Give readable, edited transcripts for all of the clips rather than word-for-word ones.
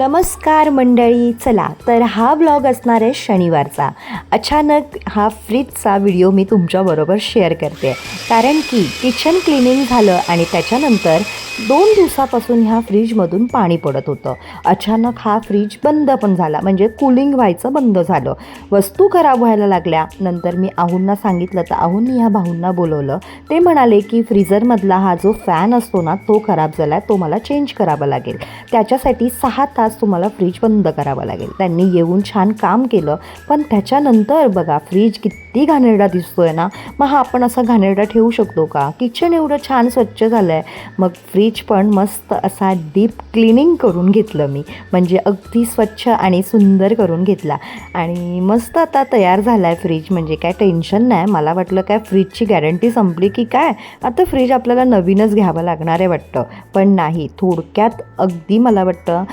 नमस्कार मंडळी. चला तर हा व्लॉग असणार आहे शनिवारचा. अचानक हा फ्रीजचा व्हिडिओ मी तुमच्याबरोबर शेअर करते, कारण की किचन क्लिनिंग झालं आणि त्याच्यानंतर 2 दिवसापासून ह्या फ्रीजमधून पाणी पडत होतं. अचानक हा फ्रीज बंद पण झाला, म्हणजे कूलिंग व्हायचं बंद झालं, वस्तू खराब व्हायला लागल्या. नंतर मी आहूंना सांगितलं, तर आहूंनी ह्या भाऊंना बोलवलं. ते म्हणाले की फ्रीजरमधला हा जो फॅन असतो ना तो खराब झाला, तो मला चेंज करावा लागेल, त्याच्यासाठी 6 तास तुम्हाला फ्रीज बंद करावं लागेल. त्यांनी येऊन छान काम केलं. पण त्याच्यानंतर बघा फ्रीज किती घाणेरडा दिसतोय ना. मग हा आपण असा घाणेरडा ठेवू शकतो का? किचन एवढं छान स्वच्छ झालं आहे. मग फ्रीज पण मस्त असा डीप क्लिनिंग करून घेतलं मी, म्हणजे अगदी स्वच्छ आणि सुंदर करून घेतला आणि मस्त आता तयार झाला आहे फ्रीज. म्हणजे काय टेन्शन नाही. मला वाटलं काय फ्रीजची गॅरंटी संपली की काय, आता फ्रीज आपल्याला नवीनच घ्यावं लागणार आहे वाटतं. पण नाही, थोडक्यात अगदी मला वाटतं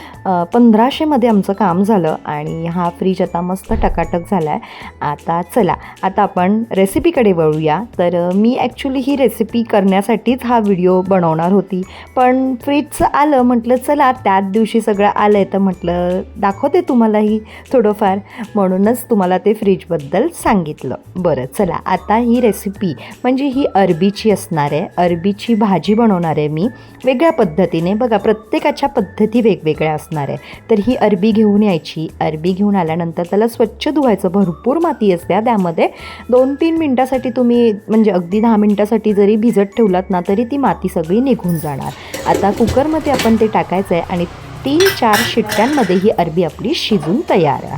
1500मध्ये आमचं काम झालं आणि हा फ्रीज आता मस्त टकाटक झाला आहे. आता चला, आता आपण रेसिपीकडे वळूया. तर मी ॲक्च्युली ही रेसिपी करण्यासाठीच हा व्हिडिओ बनवणार होती, पण फ्रीजचं आलं, म्हटलं चला त्याच दिवशी सगळं आलं आहे तर म्हटलं दाखवते तुम्हालाही थोडंफार, म्हणूनच तुम्हाला ते फ्रीजबद्दल सांगितलं. बरं चला, आता ही रेसिपी म्हणजे ही अरबीची असणार आहे. अरबीची भाजी बनवणार आहे मी वेगळ्या पद्धतीने. बघा प्रत्येकाच्या पद्धती वेगवेगळ्या असणार आहे. तर ही अरबी घेऊन यायची. अरबी घेऊन आल्यानंतर त्याला स्वच्छ धुवायचं. भरपूर माती असते त्यामध्ये. 2-3 मिनटासाठी तुम्ही, म्हणजे अगदी 10 मिनटासाठी जरी भिजत ठेवलात ना तरी ती माती सगळी निघून जाणार. आता कुकरमध्ये आपण ते टाकायचं आहे आणि 3-4 शिट्ट्यांमध्ये ही अरबी आपली शिजून तयार आहे.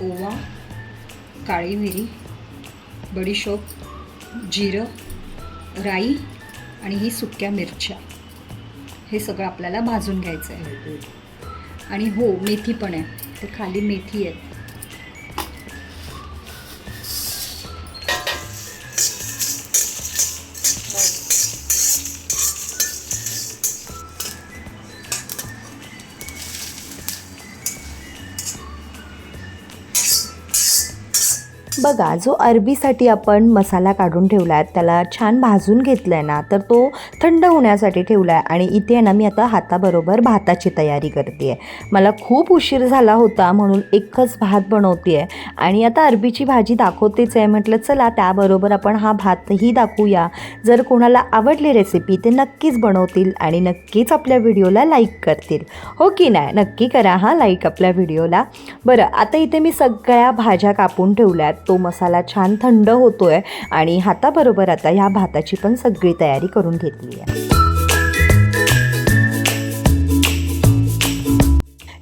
ओवा, काळी मिरी, बडीशोप, जिरं, राई आणि ही सुक्या मिरच्या, हे सगळं आपल्याला भाजून घ्यायचं आहे. आणि हो, मेथी पण आहे, ते खाली मेथी आहे. बघा, जो अरबीसाठी आपण मसाला काढून ठेवला आहे त्याला छान भाजून घेतलं आहे ना, तर तो थंड होण्यासाठी ठेवला आहे. आणि इथे ना मी आता हाताबरोबर भाताची तयारी करते आहे. मला खूप उशीर झाला होता म्हणून एकच भात बनवते आहे आणि आता अरबीची भाजी दाखवतेच आहे. म्हटलं चला त्याबरोबर आपण हा भातही दाखवूया. जर कोणाला आवडली रेसिपी ते नक्कीच बनवतील आणि नक्कीच आपल्या व्हिडिओला लाईक करतील, हो की नाही? नक्की करा हा लाईक आपल्या व्हिडिओला. बरं, आता इथे मी सगळ्या भाज्या कापून ठेवल्यात. तो मसाला छान थंड होतोय आणि हाताबरोबर आता ह्या भाताची पण सगळी तयारी करून घेतली आहे.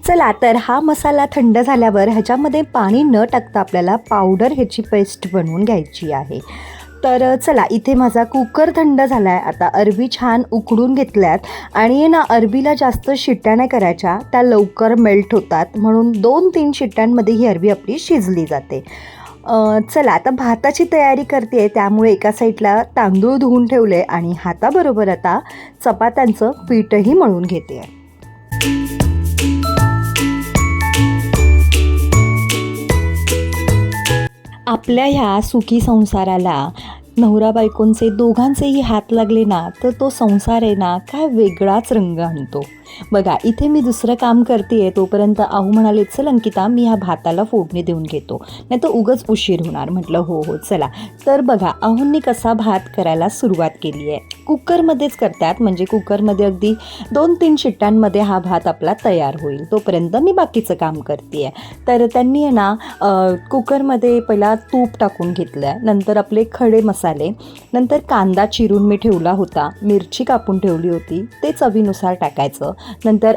चला तर हा मसाला थंड झाल्यावर ह्याच्यामध्ये पाणी न टाकता आपल्याला पावडर ह्याची पेस्ट बनवून घ्यायची आहे. तर चला, इथे माझा कुकर थंड झाला आहे. आता अरबी छान उकडून घेतल्यात आणि ना अरबीला जास्त शिट्ट्या नाही करायच्या, त्या लवकर मेल्ट होतात, म्हणून 2-3 शिट्ट्यांमध्ये ही अरबी आपली शिजली जाते. चला आता भाताची तयारी करते आहे, त्यामुळे एका साईडला तांदूळ धुवून ठेवले आणि हाताबरोबर आता चपात्यांचं पीठही मळून घेते आहे. आपल्या ह्या सुखी संसाराला नवरा बायकोंचे दोघांचेही हात लागले ना तर तो संसार आहे ना काय वेगळाच रंग आणतो. बघा, इथे मी दुसरं काम करते आहे तोपर्यंत आहू म्हणाले चल अंकिता मी ह्या भाताला फोडणी देऊन घेतो, नाही तर उगाच उशीर होणार. म्हटलं हो हो चला. तर बघा आहूंनी कसा भात करायला सुरुवात केली आहे. कुकरमध्येच करतात, म्हणजे कुकरमध्ये अगदी 2-3 शिट्ट्यांमध्ये हा भात आपला तयार होईल, तोपर्यंत मी बाकीचं काम करते आहे. तर त्यांनी आहे ना कुकरमध्ये पहिला तूप टाकून घेतलं आहे, नंतर आपले खडे मसाले, नंतर कांदा चिरून मी ठेवला होता, मिरची कापून ठेवली होती ते चवीनुसार टाकायचं, नंतर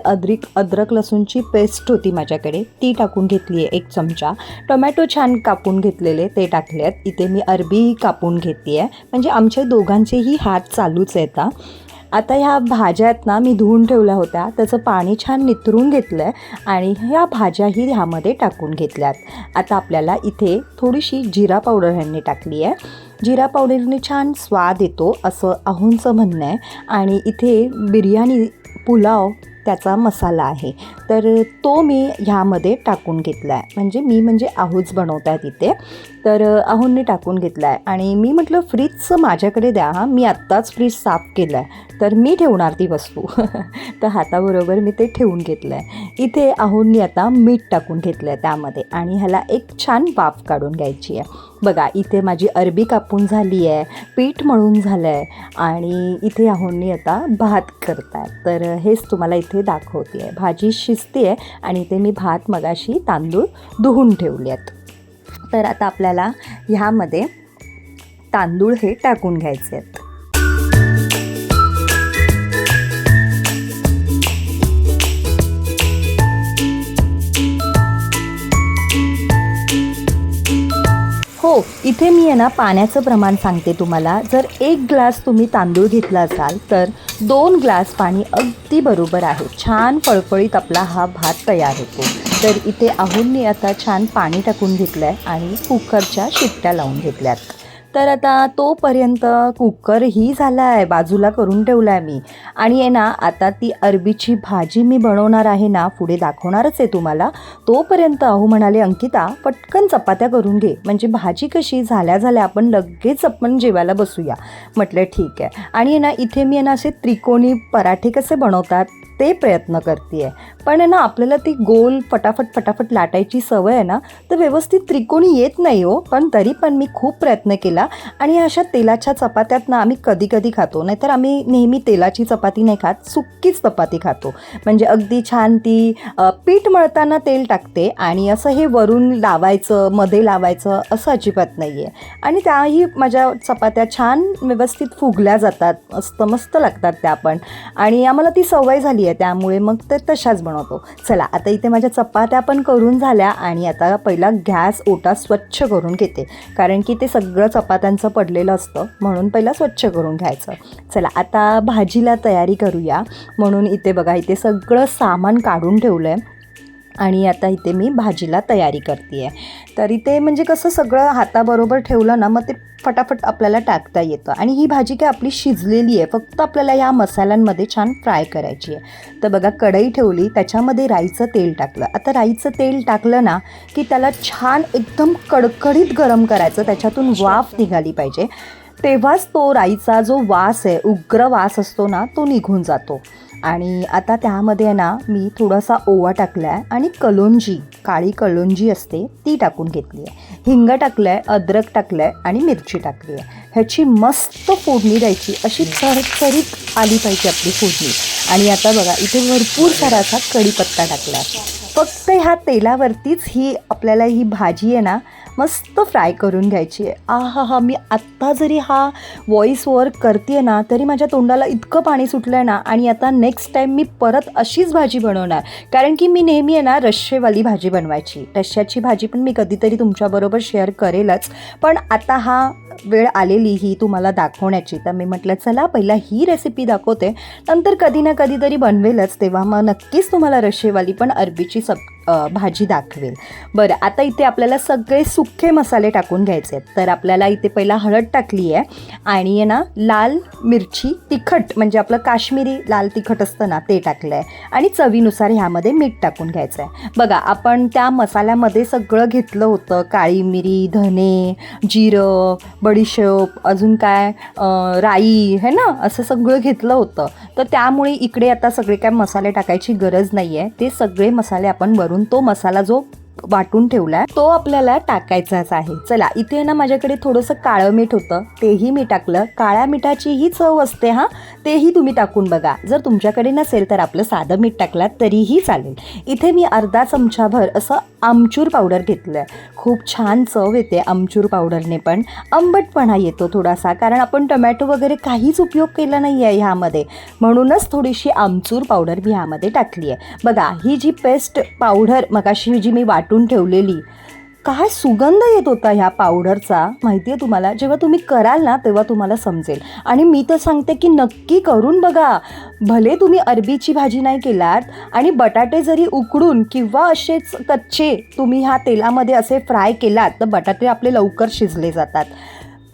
अद्रक लसूणची पेस्ट होती माझ्याकडे ती टाकून घेतली आहे 1 चमचा, टोमॅटो छान कापून घेतलेले ते टाकले आहेत. इथे मी अरबी कापून घेते आहे, म्हणजे आमच्या दोघांचेही हात चालूच आहेत. आता ह्या भाज्या आहेत ना मी धुवून ठेवल्या होत्या, त्याचं पाणी छान निथरून घेतलं आहे आणि ह्या भाज्याही ह्यामध्ये टाकून घेतल्यात. आता आपल्याला इथे थोडीशी जिरा पावडर ह्यांनी टाकली आहे. जिरा पावडरने छान स्वाद येतो असं आहूंचं म्हणणं आहे. आणि इथे बिर्याणी, पुलाव त्याचा मसाला आहे, तर तो मी ह्यामध्ये टाकून घेतला आहे. म्हणजे आहूच बनवत आहे तिथे, तर आहूंनी टाकून घेतला आहे. आणि मी म्हटलं फ्रीजचं माझ्याकडे द्या हां, मी आत्ताच फ्रीज साफ केलं आहे, तर मी ठेवणार ती वस्तू. तर हाताबरोबर मी ते ठेवून घेतलं आहे. इथे आहूंनी आता मीठ टाकून घेतलं आहे त्यामध्ये आणि ह्याला एक छान वाफ काढून घ्यायची आहे. बघा इथे माझी अरबी कापून झाली आहे, पीठ मळून झालं आहे आणि इथे आहूंनी आता भात करतात. तर हेच तुम्हाला इथे दाखवते आहे. भाजी शिजते आहे आणि इथे मी भात मगाशी तांदूळ धुवून ठेवले आहेत. तर आता आपल्याला ह्यामध्ये तांदूळ हे टाकून घ्यायचे आहेत. हो, इथे मी आहे ना पाण्याचं प्रमाण सांगते तुम्हाला. जर 1 ग्लास तुम्ही तांदूळ घेतला असाल तर 2 ग्लास पाणी अगदी बरोबर आहे. छान फळफळीत आपला हा भात तयार होतो. तर इथे आहूंनी आता छान पाणी टाकून घेतलं आहे आणि कुकरच्या शिट्ट्या लावून घेतल्यात. तर आता तोपर्यंत कुकरही झाला आहे, बाजूला करून ठेवला आहे मी. आणि आहे ना आता ती अरबीची भाजी मी बनवणार आहे ना, पुढे दाखवणारच आहे तुम्हाला. तोपर्यंत आहू म्हणाले, अंकिता पटकन चपात्या करून घे, म्हणजे भाजी कशी झाल्या आपण लगेच जेवायला बसूया. म्हटलं ठीक आहे. आणि आहे ना इथे मी आहे ना असे त्रिकोणी पराठे कसे बनवतात ते प्रयत्न करते आहे. पण आहे ना आपल्याला ती गोल फटाफट लाटायची सवय आहे ना, तर व्यवस्थित त्रिकोणी येत नाही हो. पण तरी पण मी खूप प्रयत्न केला. आणि अशा तेलाच्या चपात्यात ना आम्ही कधी खातो, नाहीतर आम्ही नेहमी तेलाची चपाती नाही खात, सुक्कीच चपाती खातो. म्हणजे अगदी छान ती पीठ मळताना तेल टाकते आणि असं हे वरून लावायचं, मध्ये लावायचं असं अजिबात नाही आहे. आणि त्याही माझ्या चपात्या छान व्यवस्थित फुगल्या जातात, मस्त लागतात त्या पण. आणि आम्हाला ती सवय झाली आहे, त्यामुळे मग ते तशाच बनवतो. चला आता इथे माझ्या चपात्या पण करून झाल्या आणि आता पहिला गॅस ओटा स्वच्छ करून घेते, कारण की ते सगळं चपात्यांचं पडलेलं असतं, म्हणून पहिला स्वच्छ करून घ्यायचं. चला आता भाजीला तयारी करूया. म्हणून इथे बघा इथे सगळं सामान काढून ठेवलं आहे आणि आता इथे मी भाजीला तयारी करते आहे. तर इथे म्हणजे कसं सगळं हाताबरोबर ठेवलं ना, मग ते फटाफट आपल्याला टाकता येतं. आणि ही भाजी काय आपली शिजलेली आहे, फक्त आपल्याला ह्या मसाल्यांमध्ये छान फ्राय करायची आहे. तर बघा कढई ठेवली, त्याच्यामध्ये राईचं तेल टाकलं. आता राईचं तेल टाकलं ना की त्याला छान एकदम कडकडीत गरम करायचं, त्याच्यातून वाफ निघाली पाहिजे. तेव्हाच तो राईचा जो वास आहे, उग्र वास असतो ना, तो निघून जातो. आणि आता त्यामध्ये आहे ना मी थोडासा ओवा टाकला आहे आणि कलोंजी, काळी कलोंजी असते ती टाकून घेतली आहे. हिंग टाकलं आहे, अद्रक टाकलं आहे आणि मिरची टाकली आहे. ह्याची मस्त फोडणी द्यायची, अशी चरचरीत आली पाहिजे आपली फोडणी. आणि आता बघा इथे भरपूर सारा असा कढीपत्ता टाकला आहे. फक्त ह्या तेलावरतीच आपल्याला ही भाजी आहे ना मस्त फ्राय करून घ्यायची आहे. हा मी आत्ता जरी हा व्हॉईस ओव्हर करते ना तरी माझ्या तोंडाला इतकं पाणी सुटलं आहे ना. आणि आता नेक्स्ट टाईम मी परत अशीच भाजी बनवणार, कारण की मी नेहमी आहे ना रश्शेवाली भाजी बनवायची. रश्श्याची भाजी पण मी कधीतरी तुमच्याबरोबर शेअर करेलच, पण आता हा वेळ आलेली ही तुम्हाला दाखवण्याची. तर मी म्हटलं चला पहिला ही रेसिपी दाखवते, नंतर कधी ना कधीतरी बनवेलच, तेव्हा मग नक्कीच तुम्हाला रश्शेवाली पण अरबीची भाजी दाखवेल. बरं आता इथे आपल्याला सगळे सुखे मसाले टाकून घ्यायचे आहेत. तर आपल्याला इथे पहिला हळद टाकली आहे आणि आहे ना लाल मिरची तिखट, म्हणजे आपलं काश्मीरी लाल तिखट असतं ना ते टाकलं आहे. आणि चवीनुसार ह्यामध्ये मीठ टाकून घ्यायचं आहे. बघा आपण त्या मसाल्यामध्ये सगळं घेतलं होतं, काळी मिरी, धने, जिरं, बडीशेप, अजून काय राई है ना, असं सगळं घेतलं होतं. तर त्यामुळे इकडे आता सगळे काय मसाले टाकायची गरज नाही आहे. ते सगळे मसाले आपण वरून तो मसाला जो वाटून ठेवला तो आपल्याला टाकायचाच आहे. चला इथे ना माझ्याकडे थोडंसं काळं मीठ होतं, तेही मी टाकलं. काळ्या मिठाचीही चव असते हां, तेही तुम्ही टाकून बघा. जर तुमच्याकडे नसेल तर आपलं साधं मीठ टाकलात तरीही चालेल. इथे मी अर्धा चमचाभर असं आमचूर पावडर घेतलं आहे. खूप छान चव येते आमचूर पावडरने, पण आंबटपणा येतो थोडासा, कारण आपण टोमॅटो वगैरे काहीच उपयोग केला नाही आहे ह्यामध्ये, म्हणूनच थोडीशी आमचूर पावडर मी ह्यामध्ये टाकली आहे. बघा ही जी पेस्ट पावडर मगाशी जी मी वाटून ठेवलेली, काय सुगंध येत होता ह्या पावडरचा माहिती आहे तुम्हाला. जेव्हा तुम्ही कराल ना तेव्हा तुम्हाला समजेल. आणि मी तर सांगते की नक्की करून बघा. भले तुम्ही अरबीची भाजी नाही केलात आणि बटाटे जरी उकडून किंवा असेच कच्चे तुम्ही ह्या तेलामध्ये असे फ्राय केलात तर बटाटे आपले लवकर शिजले जातात.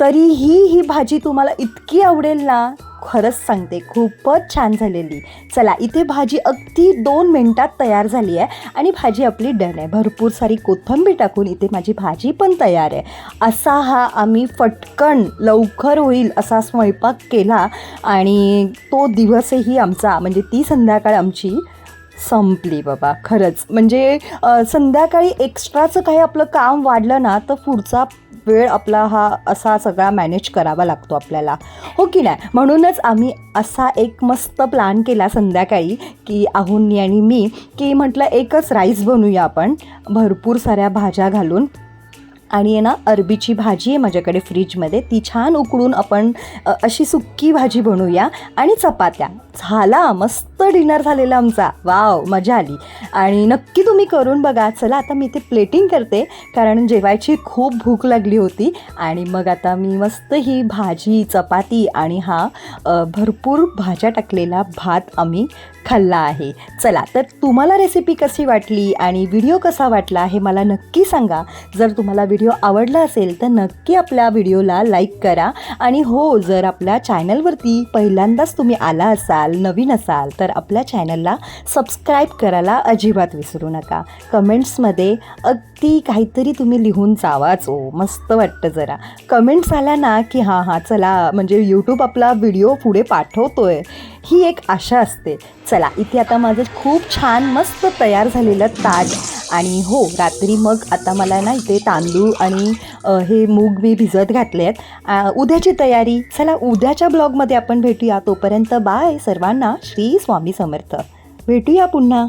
तरीही ही भाजी तुम्हाला इतकी आवडेल ना, खरंच सांगते खूपच छान झालेली. चला, इथे भाजी अगदी 2 मिनटात तयार झाली आहे आणि भाजी आपली डन आहे. भरपूर सारी कोथिंबीर टाकून इथे माझी भाजी पण तयार आहे. असा हा आम्ही फटकन लवकर होईल असा स्वयंपाक केला आणि तो दिवसही आमचा म्हणजे ती संध्याकाळ आमची संपली बाबा. खरंच म्हणजे संध्याकाळी एक्स्ट्राचं काही आपलं काम वाढलं ना तर पुढचा वेळ आपला हा असा सगळा मॅनेज करावा लागतो आपल्याला, हो की नाही. म्हणूनच आम्ही असा एक मस्त प्लॅन केला संध्याकाळी की आहुनी आणि मी की म्हटलं एकच राईस बनवूया आपण भरपूर साऱ्या भाज्या घालून. आणि आहे ना, अरबीची भाजी आहे माझ्याकडे फ्रीजमध्ये, ती छान उकळून आपण अशी सुक्की भाजी बनवूया आणि चपात्या. झाला, मस्त डिनर झालेला आमचा. वाव, मजा आली. आणि नक्की तुम्ही करून बघा. चला, आता मी इथे प्लेटिंग करते कारण जेवायची खूप भूक लागली होती. आणि मग आता मी मस्त ही भाजी, चपाती आणि हा भरपूर भाज्या टाकलेला भात आम्ही खाल्ला आहे. चला, तर तुम्हाला रेसिपी कशी वाटली आणि व्हिडिओ कसा वाटला हे मला नक्की सांगा. जर तुम्हाला व्हिडिओ आवडला असेल तर नक्की आपल्या व्हिडिओला लाईक करा. आणि हो, जर आपल्या चॅनलवरती पहिल्यांदाच तुम्ही आला असाल, नवीन असाल तर आपल्या चॅनलला सबस्क्राईब करायला अजिबात विसरू नका. कमेंट्समध्ये अगदी काहीतरी तुम्ही लिहून जावाच. मस्त वाटतं जरा कमेंट्स आल्या ना की हां चला, म्हणजे यूट्यूब आपला व्हिडिओ पुढे पाठवतोय ही एक आशा असते. चला, इथे आता माझं खूप छान मस्त तयार झालेलं ताट. आणि हो, रात्री मग आता मला ना इथे तांदूळ आणि हे मूग मी भिजत घातले आहेत. उद्याची तयारी. चला, उद्याच्या ब्लॉगमध्ये आपण भेटूया. तोपर्यंत बाय सर्वांना. श्री स्वामी समर्थ. भेटूया पुन्हा.